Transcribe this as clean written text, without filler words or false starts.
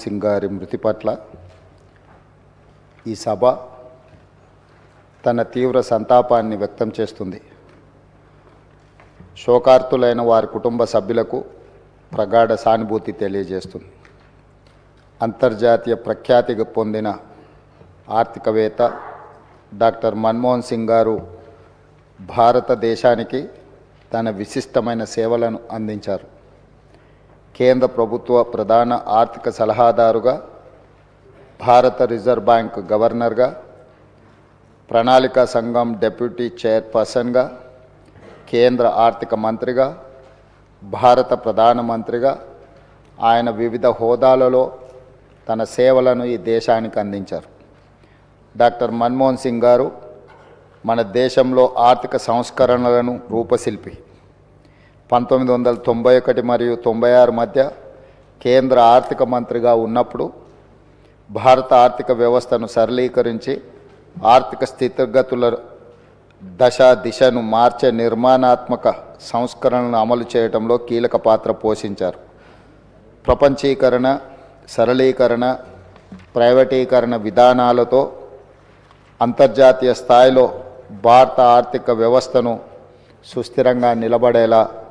సింగ్ గారి మృతి పట్ల ఈ సభ తన తీవ్ర సంతాపాన్ని వ్యక్తం చేస్తుంది. శోకార్తులైన వారి కుటుంబ సభ్యులకు ప్రగాఢ సానుభూతి తెలియజేస్తుంది. అంతర్జాతీయ ప్రఖ్యాతి పొందిన ఆర్థికవేత్త డాక్టర్ మన్మోహన్ సింగ్ గారు భారతదేశానికి తన విశిష్టమైన సేవలను అందించారు. కేంద్ర ప్రభుత్వ ప్రధాన ఆర్థిక సలహాదారుగా, భారత రిజర్వ్ బ్యాంక్ గవర్నర్గా, ప్రణాళికా సంఘం డెప్యూటీ చైర్పర్సన్గా, కేంద్ర ఆర్థిక మంత్రిగా, భారత ప్రధానమంత్రిగా ఆయన వివిధ హోదాలలో తన సేవలను ఈ దేశానికి అందించారు. డాక్టర్ మన్మోహన్ సింగ్ గారు మన దేశంలో ఆర్థిక సంస్కరణలను రూపశిల్పి. 1991 మరియు 96 మధ్య కేంద్ర ఆర్థిక మంత్రిగా ఉన్నప్పుడు భారత ఆర్థిక వ్యవస్థను సరళీకరించి ఆర్థిక స్థితిగతుల దిశను మార్చే నిర్మాణాత్మక సంస్కరణలను అమలు చేయడంలో కీలక పాత్ర పోషించారు. ప్రపంచీకరణ, సరళీకరణ, ప్రైవేటీకరణ విధానాలతో అంతర్జాతీయ స్థాయిలో భారత ఆర్థిక వ్యవస్థను సుస్థిరంగా నిలబడేలా